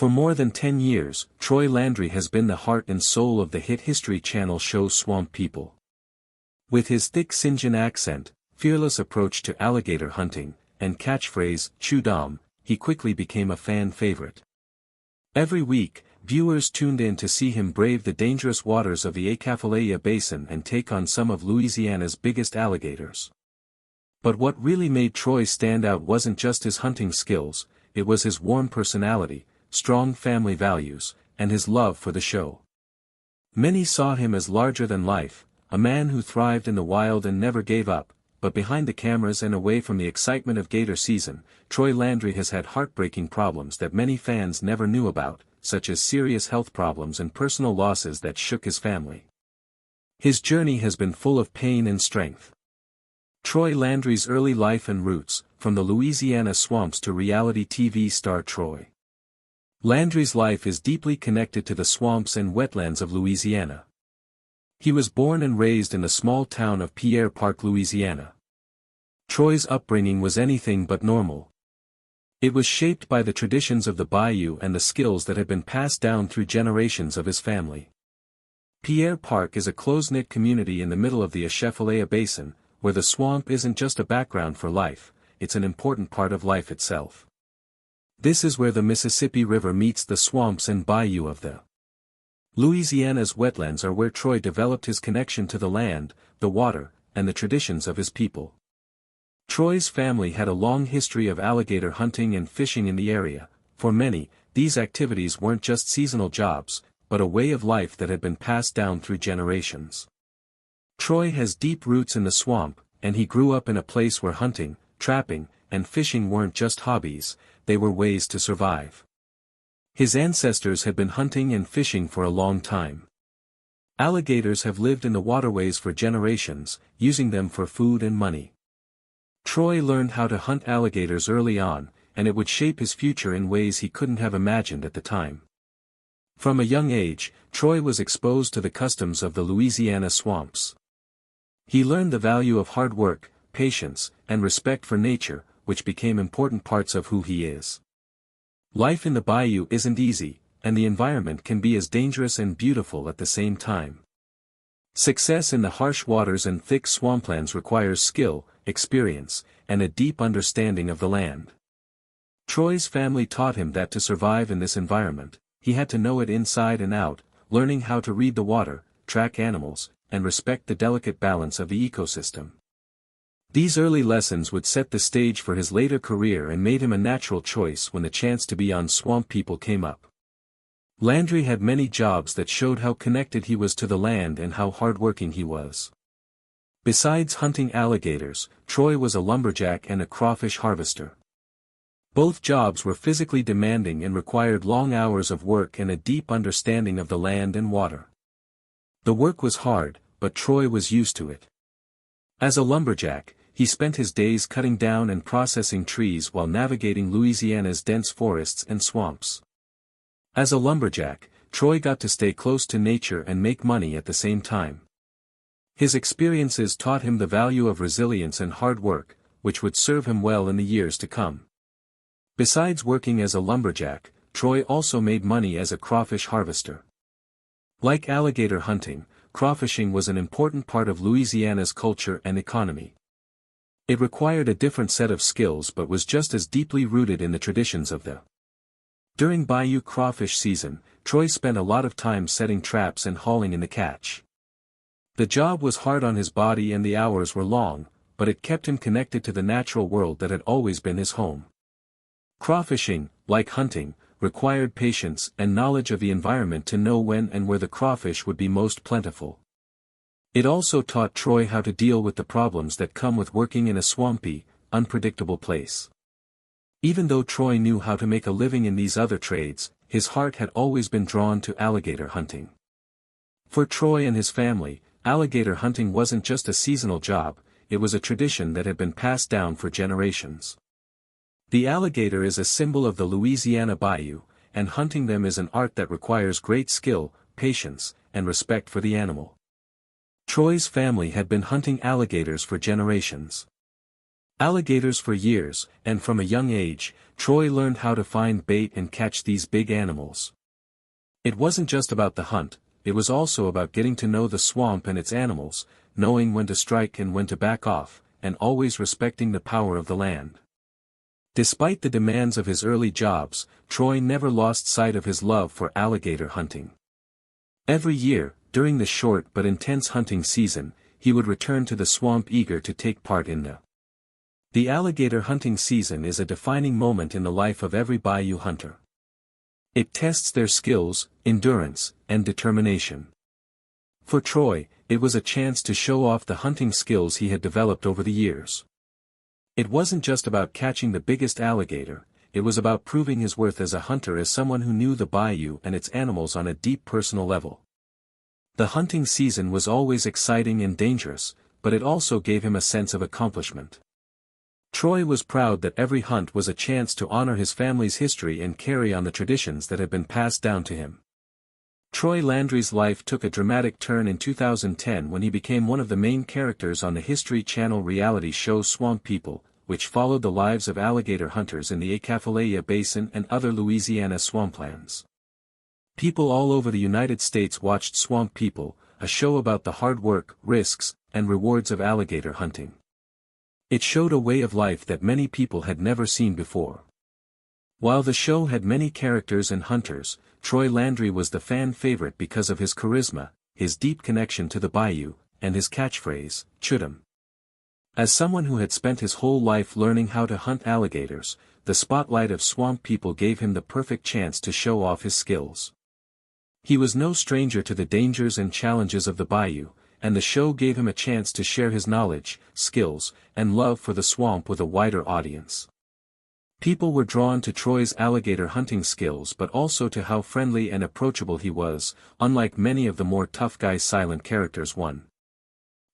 For more than 10 years, Troy Landry has been the heart and soul of the hit History Channel show Swamp People. With his thick Sinjin accent, fearless approach to alligator hunting, and catchphrase, "Chew Dom," he quickly became a fan favorite. Every week, viewers tuned in to see him brave the dangerous waters of the Atchafalaya Basin and take on some of Louisiana's biggest alligators. But what really made Troy stand out wasn't just his hunting skills, it was his warm personality, strong family values, and his love for the show. Many saw him as larger than life, a man who thrived in the wild and never gave up, but behind the cameras and away from the excitement of gator season, Troy Landry has had heartbreaking problems that many fans never knew about, such as serious health problems and personal losses that shook his family. His journey has been full of pain and strength. Troy Landry's early life and roots, from the Louisiana swamps to reality TV star Troy. Landry's life is deeply connected to the swamps and wetlands of Louisiana. He was born and raised in the small town of Pierre Park, Louisiana. Troy's upbringing was anything but normal. It was shaped by the traditions of the bayou and the skills that had been passed down through generations of his family. Pierre Park is a close-knit community in the middle of the Atchafalaya Basin, where the swamp isn't just a background for life, it's an important part of life itself. This is where the Mississippi River meets the swamps and bayou of the Louisiana's wetlands are where Troy developed his connection to the land, the water, and the traditions of his people. Troy's family had a long history of alligator hunting and fishing in the area. For many, these activities weren't just seasonal jobs, but a way of life that had been passed down through generations. Troy has deep roots in the swamp, and he grew up in a place where hunting, trapping, and fishing weren't just hobbies, they were ways to survive. His ancestors had been hunting and fishing for a long time. Alligators have lived in the waterways for generations, using them for food and money. Troy learned how to hunt alligators early on, and it would shape his future in ways he couldn't have imagined at the time. From a young age, Troy was exposed to the customs of the Louisiana swamps. He learned the value of hard work, patience, and respect for nature, which became important parts of who he is. Life in the bayou isn't easy, and the environment can be as dangerous and beautiful at the same time. Success in the harsh waters and thick swamplands requires skill, experience, and a deep understanding of the land. Troy's family taught him that to survive in this environment, he had to know it inside and out, learning how to read the water, track animals, and respect the delicate balance of the ecosystem. These early lessons would set the stage for his later career and made him a natural choice when the chance to be on Swamp People came up. Landry had many jobs that showed how connected he was to the land and how hardworking he was. Besides hunting alligators, Troy was a lumberjack and a crawfish harvester. Both jobs were physically demanding and required long hours of work and a deep understanding of the land and water. The work was hard, but Troy was used to it. As a lumberjack, he spent his days cutting down and processing trees while navigating Louisiana's dense forests and swamps. As a lumberjack, Troy got to stay close to nature and make money at the same time. His experiences taught him the value of resilience and hard work, which would serve him well in the years to come. Besides working as a lumberjack, Troy also made money as a crawfish harvester. Like alligator hunting, crawfishing was an important part of Louisiana's culture and economy. It required a different set of skills but was just as deeply rooted in the traditions of the. During bayou crawfish season, Troy spent a lot of time setting traps and hauling in the catch. The job was hard on his body and the hours were long, but it kept him connected to the natural world that had always been his home. Crawfishing, like hunting, required patience and knowledge of the environment to know when and where the crawfish would be most plentiful. It also taught Troy how to deal with the problems that come with working in a swampy, unpredictable place. Even though Troy knew how to make a living in these other trades, his heart had always been drawn to alligator hunting. For Troy and his family, alligator hunting wasn't just a seasonal job, it was a tradition that had been passed down for generations. The alligator is a symbol of the Louisiana bayou, and hunting them is an art that requires great skill, patience, and respect for the animal. Troy's family had been hunting alligators for generations. Alligators for years, and from a young age, Troy learned how to find bait and catch these big animals. It wasn't just about the hunt, it was also about getting to know the swamp and its animals, knowing when to strike and when to back off, and always respecting the power of the land. Despite the demands of his early jobs, Troy never lost sight of his love for alligator hunting. Every year, during the short but intense hunting season, he would return to the swamp eager to take part in the alligator hunting season is a defining moment in the life of every bayou hunter. It tests their skills, endurance, and determination. For Troy, it was a chance to show off the hunting skills he had developed over the years. It wasn't just about catching the biggest alligator, it was about proving his worth as a hunter, as someone who knew the bayou and its animals on a deep personal level. The hunting season was always exciting and dangerous, but it also gave him a sense of accomplishment. Troy was proud that every hunt was a chance to honor his family's history and carry on the traditions that had been passed down to him. Troy Landry's life took a dramatic turn in 2010 when he became one of the main characters on the History Channel reality show Swamp People, which followed the lives of alligator hunters in the Atchafalaya Basin and other Louisiana swamplands. People all over the United States watched Swamp People, a show about the hard work, risks, and rewards of alligator hunting. It showed a way of life that many people had never seen before. While the show had many characters and hunters, Troy Landry was the fan favorite because of his charisma, his deep connection to the bayou, and his catchphrase, "Chud'em." As someone who had spent his whole life learning how to hunt alligators, the spotlight of Swamp People gave him the perfect chance to show off his skills. He was no stranger to the dangers and challenges of the bayou, and the show gave him a chance to share his knowledge, skills, and love for the swamp with a wider audience. People were drawn to Troy's alligator hunting skills but also to how friendly and approachable he was, unlike many of the more tough-guy silent characters.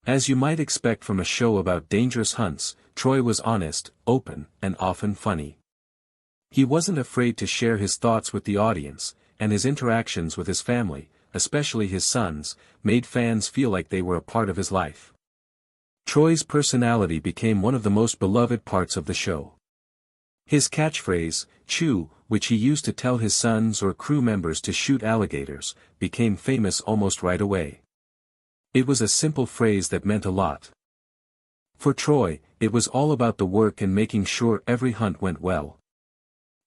As you might expect from a show about dangerous hunts, Troy was honest, open, and often funny. He wasn't afraid to share his thoughts with the audience, and his interactions with his family, especially his sons, made fans feel like they were a part of his life. Troy's personality became one of the most beloved parts of the show. His catchphrase, "Chew," which he used to tell his sons or crew members to shoot alligators, became famous almost right away. It was a simple phrase that meant a lot. For Troy, it was all about the work and making sure every hunt went well.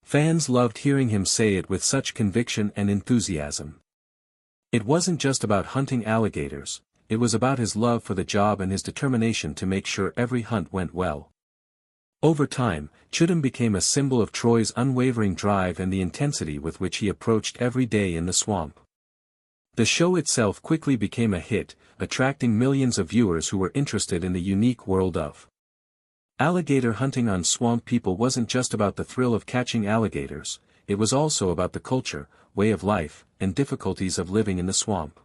Fans loved hearing him say it with such conviction and enthusiasm. It wasn't just about hunting alligators, it was about his love for the job and his determination to make sure every hunt went well. Over time, Chud'em became a symbol of Troy's unwavering drive and the intensity with which he approached every day in the swamp. The show itself quickly became a hit, attracting millions of viewers who were interested in the unique world of alligator hunting on Swamp People. Wasn't just about the thrill of catching alligators, it was also about the culture, way of life, and difficulties of living in the swamp.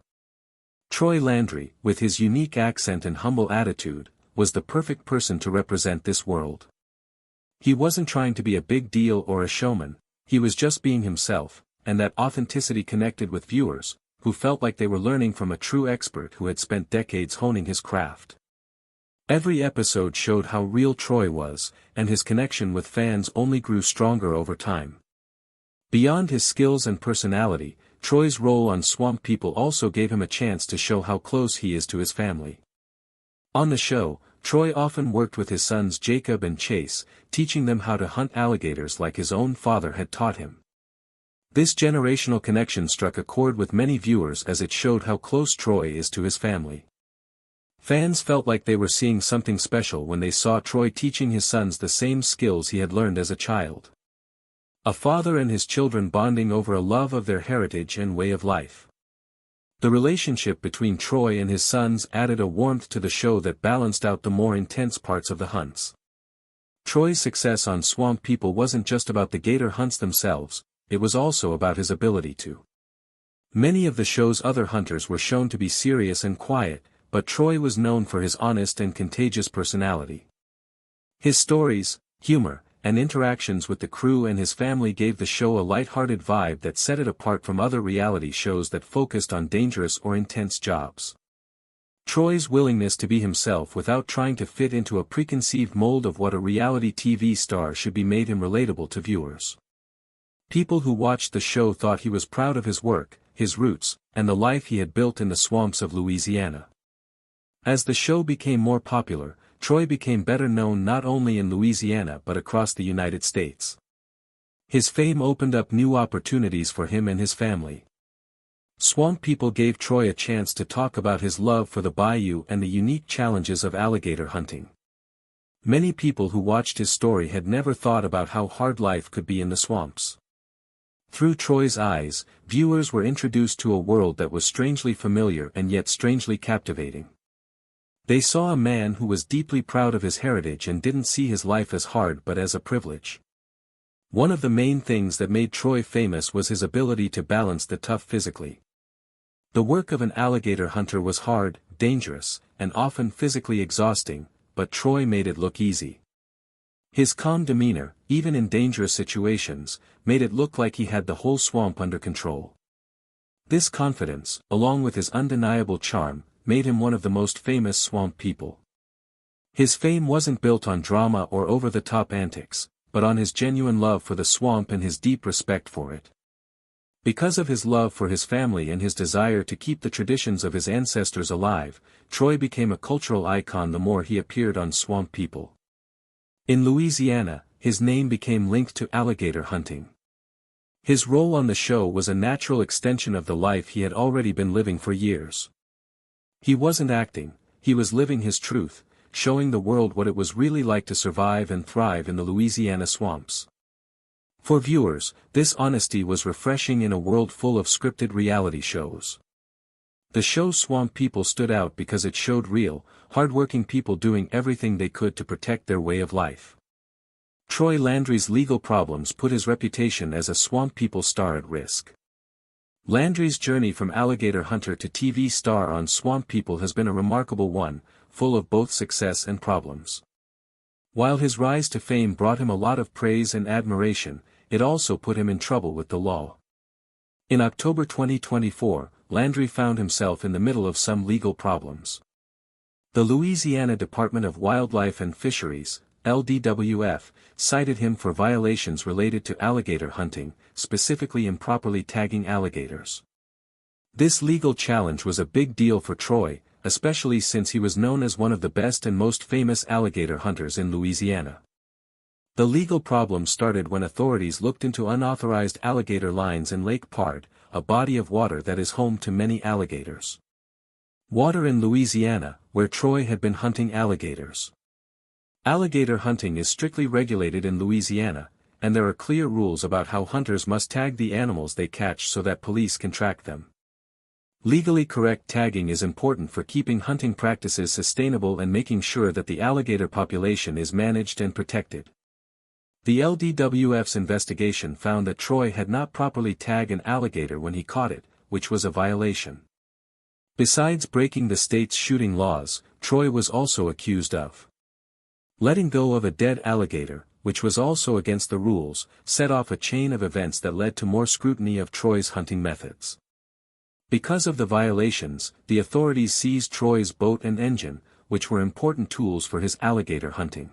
Troy Landry, with his unique accent and humble attitude, was the perfect person to represent this world. He wasn't trying to be a big deal or a showman, he was just being himself, and that authenticity connected with viewers, who felt like they were learning from a true expert who had spent decades honing his craft. Every episode showed how real Troy was, and his connection with fans only grew stronger over time. Beyond his skills and personality, Troy's role on Swamp People also gave him a chance to show how close he is to his family. On the show, Troy often worked with his sons Jacob and Chase, teaching them how to hunt alligators like his own father had taught him. This generational connection struck a chord with many viewers as it showed how close Troy is to his family. Fans felt like they were seeing something special when they saw Troy teaching his sons the same skills he had learned as a child. A father and his children bonding over a love of their heritage and way of life. The relationship between Troy and his sons added a warmth to the show that balanced out the more intense parts of the hunts. Troy's success on Swamp People wasn't just about the gator hunts themselves, it was also about his ability to. Many of the show's other hunters were shown to be serious and quiet, but Troy was known for his honest and contagious personality. His stories, humor, and interactions with the crew and his family gave the show a light-hearted vibe that set it apart from other reality shows that focused on dangerous or intense jobs. Troy's willingness to be himself without trying to fit into a preconceived mold of what a reality TV star should be made him relatable to viewers. People who watched the show thought he was proud of his work, his roots, and the life he had built in the swamps of Louisiana. As the show became more popular, Troy became better known not only in Louisiana but across the United States. His fame opened up new opportunities for him and his family. Swamp People gave Troy a chance to talk about his love for the bayou and the unique challenges of alligator hunting. Many people who watched his story had never thought about how hard life could be in the swamps. Through Troy's eyes, viewers were introduced to a world that was strangely familiar and yet strangely captivating. They saw a man who was deeply proud of his heritage and didn't see his life as hard but as a privilege. One of the main things that made Troy famous was his ability to balance the tough physically. The work of an alligator hunter was hard, dangerous, and often physically exhausting, but Troy made it look easy. His calm demeanor, even in dangerous situations, made it look like he had the whole swamp under control. This confidence, along with his undeniable charm, made him one of the most famous swamp people. His fame wasn't built on drama or over-the-top antics, but on his genuine love for the swamp and his deep respect for it. Because of his love for his family and his desire to keep the traditions of his ancestors alive, Troy became a cultural icon the more he appeared on Swamp People. In Louisiana, his name became linked to alligator hunting. His role on the show was a natural extension of the life he had already been living for years. He wasn't acting, he was living his truth, showing the world what it was really like to survive and thrive in the Louisiana swamps. For viewers, this honesty was refreshing in a world full of scripted reality shows. The show Swamp People stood out because it showed real, hardworking people doing everything they could to protect their way of life. Troy Landry's legal problems put his reputation as a Swamp People star at risk. Landry's journey from alligator hunter to TV star on Swamp People has been a remarkable one, full of both success and problems. While his rise to fame brought him a lot of praise and admiration, it also put him in trouble with the law. In October 2024, Landry found himself in the middle of some legal problems. The Louisiana Department of Wildlife and Fisheries, LDWF, cited him for violations related to alligator hunting, specifically improperly tagging alligators. This legal challenge was a big deal for Troy, especially since he was known as one of the best and most famous alligator hunters in Louisiana. The legal problem started when authorities looked into unauthorized alligator lines in Lake Pard, a body of water that is home to many alligators. Water in Louisiana, where Troy had been hunting alligators. Alligator hunting is strictly regulated in Louisiana, and there are clear rules about how hunters must tag the animals they catch so that police can track them. Legally correct tagging is important for keeping hunting practices sustainable and making sure that the alligator population is managed and protected. The LDWF's investigation found that Troy had not properly tagged an alligator when he caught it, which was a violation. Besides breaking the state's shooting laws, Troy was also accused of letting go of a dead alligator, which was also against the rules, set off a chain of events that led to more scrutiny of Troy's hunting methods. Because of the violations, the authorities seized Troy's boat and engine, which were important tools for his alligator hunting.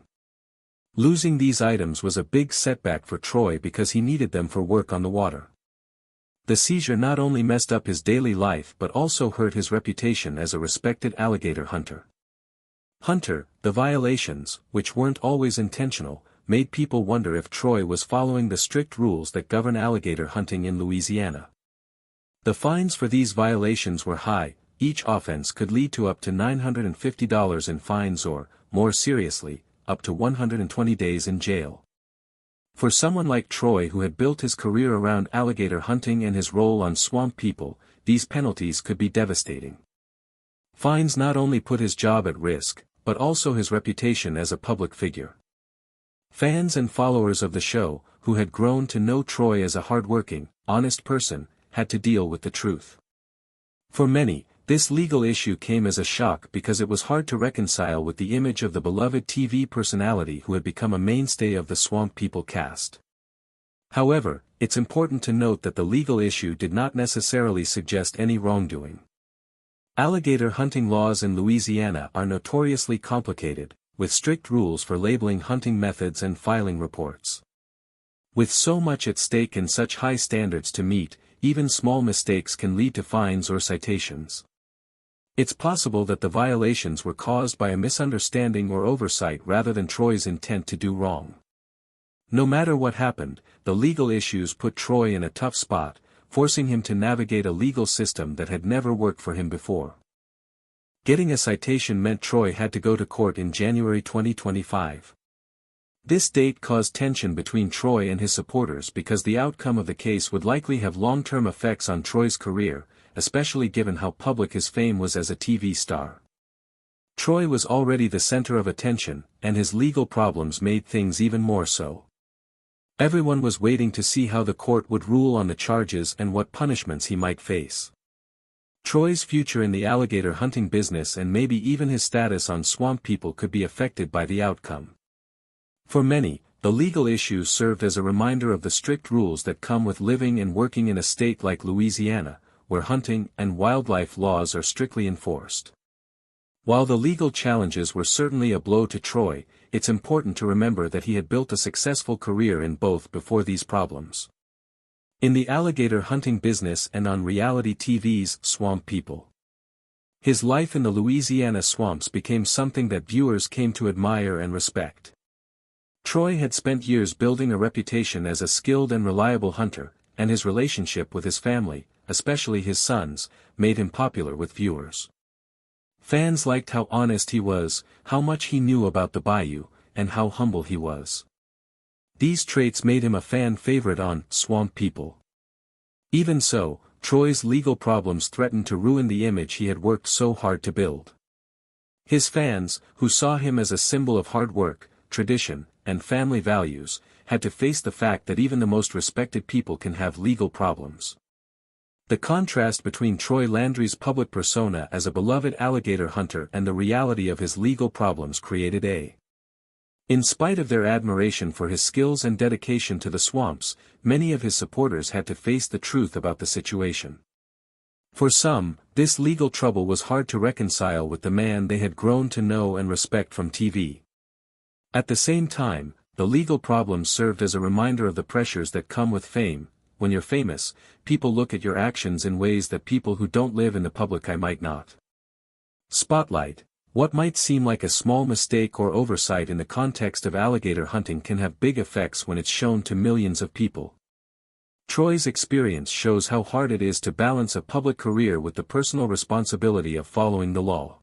Losing these items was a big setback for Troy because he needed them for work on the water. The seizure not only messed up his daily life but also hurt his reputation as a respected alligator hunter. The violations, which weren't always intentional, made people wonder if Troy was following the strict rules that govern alligator hunting in Louisiana. The fines for these violations were high. Each offense could lead to up to $950 in fines or, more seriously, up to 120 days in jail. For someone like Troy who had built his career around alligator hunting and his role on Swamp People, these penalties could be devastating. Fines not only put his job at risk, but also his reputation as a public figure. Fans and followers of the show, who had grown to know Troy as a hardworking, honest person, had to deal with the truth. For many, this legal issue came as a shock because it was hard to reconcile with the image of the beloved TV personality who had become a mainstay of the Swamp People cast. However, it's important to note that the legal issue did not necessarily suggest any wrongdoing. Alligator hunting laws in Louisiana are notoriously complicated, with strict rules for labeling hunting methods and filing reports. With so much at stake and such high standards to meet, even small mistakes can lead to fines or citations. It's possible that the violations were caused by a misunderstanding or oversight rather than Troy's intent to do wrong. No matter what happened, the legal issues put Troy in a tough spot, forcing him to navigate a legal system that had never worked for him before. Getting a citation meant Troy had to go to court in January 2025. This date caused tension between Troy and his supporters because the outcome of the case would likely have long-term effects on Troy's career, especially given how public his fame was as a TV star. Troy was already the center of attention, and his legal problems made things even more so. Everyone was waiting to see how the court would rule on the charges and what punishments he might face. Troy's future in the alligator hunting business and maybe even his status on Swamp People could be affected by the outcome. For many, the legal issues served as a reminder of the strict rules that come with living and working in a state like Louisiana, where hunting and wildlife laws are strictly enforced. While the legal challenges were certainly a blow to Troy, it's important to remember that he had built a successful career in both before these problems. In the alligator hunting business and on reality TV's Swamp People. His life in the Louisiana swamps became something that viewers came to admire and respect. Troy had spent years building a reputation as a skilled and reliable hunter, and his relationship with his family, especially his sons, made him popular with viewers. Fans liked how honest he was, how much he knew about the bayou, and how humble he was. These traits made him a fan favorite on Swamp People. Even so, Troy's legal problems threatened to ruin the image he had worked so hard to build. His fans, who saw him as a symbol of hard work, tradition, and family values, had to face the fact that even the most respected people can have legal problems. The contrast between Troy Landry's public persona as a beloved alligator hunter and the reality of his legal problems created a. In spite of their admiration for his skills and dedication to the swamps, many of his supporters had to face the truth about the situation. For some, this legal trouble was hard to reconcile with the man they had grown to know and respect from TV. At the same time, the legal problems served as a reminder of the pressures that come with fame. When you're famous, people look at your actions in ways that people who don't live in the public eye might not. Spotlight. What might seem like a small mistake or oversight in the context of alligator hunting can have big effects when it's shown to millions of people. Troy's experience shows how hard it is to balance a public career with the personal responsibility of following the law.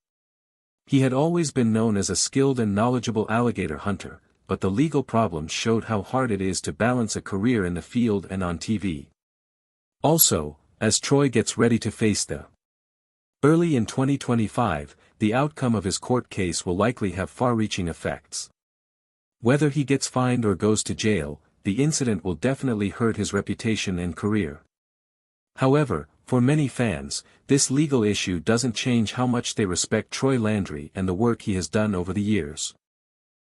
He had always been known as a skilled and knowledgeable alligator hunter, but the legal problems showed how hard it is to balance a career in the field and on TV. Also, as Troy gets ready to face the early in 2025, the outcome of his court case will likely have far-reaching effects. Whether he gets fined or goes to jail, the incident will definitely hurt his reputation and career. However, for many fans, this legal issue doesn't change how much they respect Troy Landry and the work he has done over the years.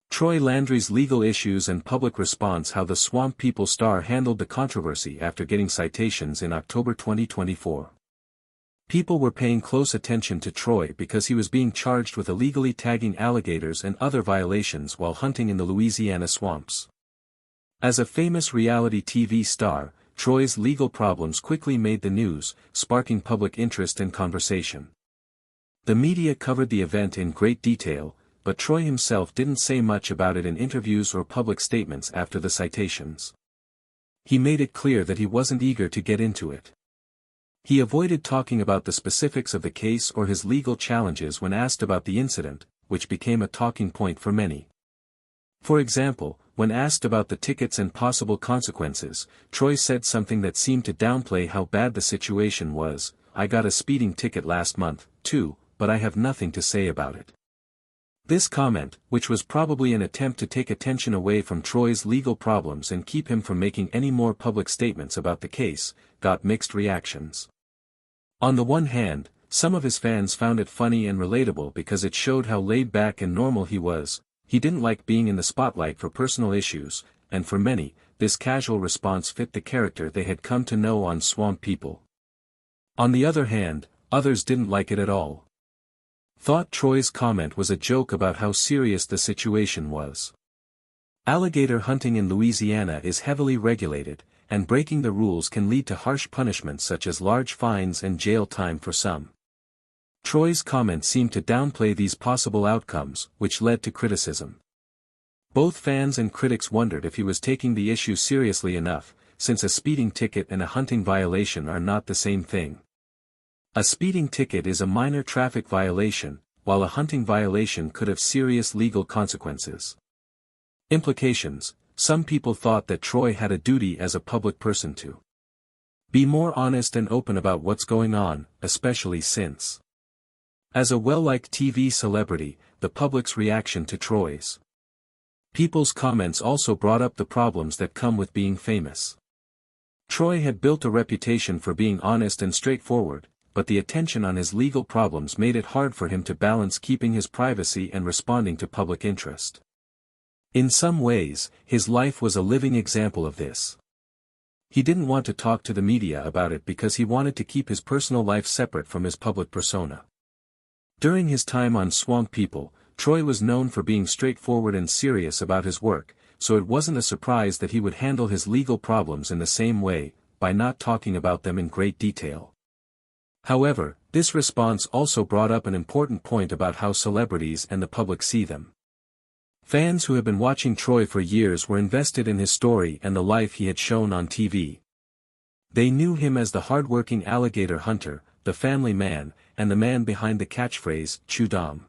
Troy Landry's legal issues and public response. How the Swamp People star handled the controversy after getting citations in October 2024. People were paying close attention to Troy because he was being charged with illegally tagging alligators and other violations while hunting in the Louisiana swamps. As a famous reality TV star, Troy's legal problems quickly made the news, sparking public interest and conversation. The media covered the event in great detail, but Troy himself didn't say much about it in interviews or public statements after the citations. He made it clear that he wasn't eager to get into it. He avoided talking about the specifics of the case or his legal challenges when asked about the incident, which became a talking point for many. For example, when asked about the tickets and possible consequences, Troy said something that seemed to downplay how bad the situation was. "I got a speeding ticket last month, too, but I have nothing to say about it." This comment, which was probably an attempt to take attention away from Troy's legal problems and keep him from making any more public statements about the case, got mixed reactions. On the one hand, some of his fans found it funny and relatable because it showed how laid back and normal he was. He didn't like being in the spotlight for personal issues, and for many, this casual response fit the character they had come to know on Swamp People. On the other hand, others didn't like it at all. Thought Troy's comment was a joke about how serious the situation was. Alligator hunting in Louisiana is heavily regulated, and breaking the rules can lead to harsh punishments such as large fines and jail time for some. Troy's comment seemed to downplay these possible outcomes, which led to criticism. Both fans and critics wondered if he was taking the issue seriously enough, since a speeding ticket and a hunting violation are not the same thing. A speeding ticket is a minor traffic violation, while a hunting violation could have serious legal consequences. Implications: some people thought that Troy had a duty as a public person to be more honest and open about what's going on, especially since, as a well-liked TV celebrity, the public's reaction to Troy's people's comments also brought up the problems that come with being famous. Troy had built a reputation for being honest and straightforward, but the attention on his legal problems made it hard for him to balance keeping his privacy and responding to public interest. In some ways, his life was a living example of this. He didn't want to talk to the media about it because he wanted to keep his personal life separate from his public persona. During his time on Swamp People, Troy was known for being straightforward and serious about his work, so it wasn't a surprise that he would handle his legal problems in the same way, by not talking about them in great detail. However, this response also brought up an important point about how celebrities and the public see them. Fans who had been watching Troy for years were invested in his story and the life he had shown on TV. They knew him as the hardworking alligator hunter, the family man, and the man behind the catchphrase, "Chew Dom."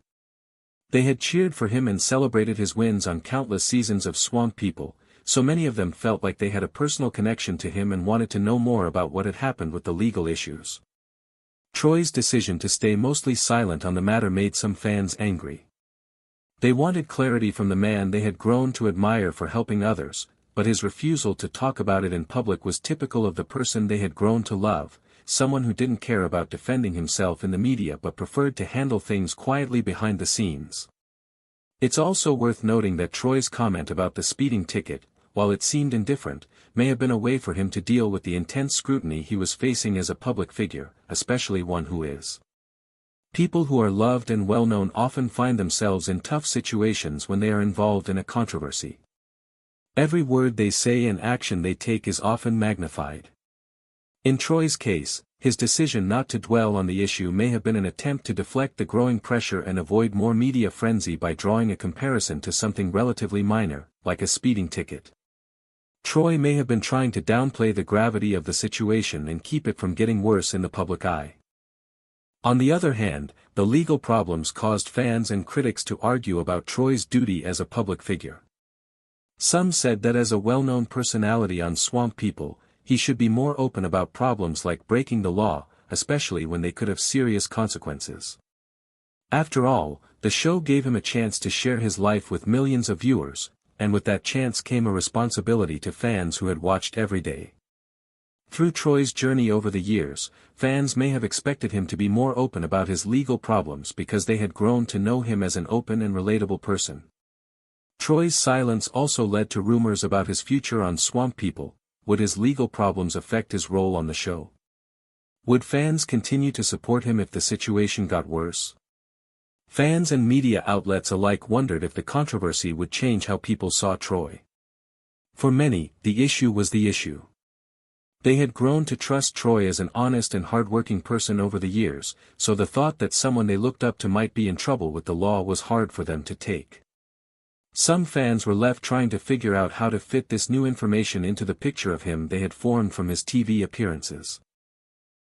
They had cheered for him and celebrated his wins on countless seasons of Swamp People, so many of them felt like they had a personal connection to him and wanted to know more about what had happened with the legal issues. Troy's decision to stay mostly silent on the matter made some fans angry. They wanted clarity from the man they had grown to admire for helping others, but his refusal to talk about it in public was typical of the person they had grown to love, someone who didn't care about defending himself in the media but preferred to handle things quietly behind the scenes. It's also worth noting that Troy's comment about the speeding ticket, while it seemed indifferent, may have been a way for him to deal with the intense scrutiny he was facing as a public figure, especially one who is. People who are loved and well-known often find themselves in tough situations when they are involved in a controversy. Every word they say and action they take is often magnified. In Troy's case, his decision not to dwell on the issue may have been an attempt to deflect the growing pressure and avoid more media frenzy by drawing a comparison to something relatively minor, like a speeding ticket. Troy may have been trying to downplay the gravity of the situation and keep it from getting worse in the public eye. On the other hand, the legal problems caused fans and critics to argue about Troy's duty as a public figure. Some said that as a well-known personality on Swamp People, he should be more open about problems like breaking the law, especially when they could have serious consequences. After all, the show gave him a chance to share his life with millions of viewers, and with that chance came a responsibility to fans who had watched every day. Through Troy's journey over the years, fans may have expected him to be more open about his legal problems because they had grown to know him as an open and relatable person. Troy's silence also led to rumors about his future on Swamp People. Would his legal problems affect his role on the show? Would fans continue to support him if the situation got worse? Fans and media outlets alike wondered if the controversy would change how people saw Troy. For many, the issue was the issue. They had grown to trust Troy as an honest and hardworking person over the years, so the thought that someone they looked up to might be in trouble with the law was hard for them to take. Some fans were left trying to figure out how to fit this new information into the picture of him they had formed from his TV appearances.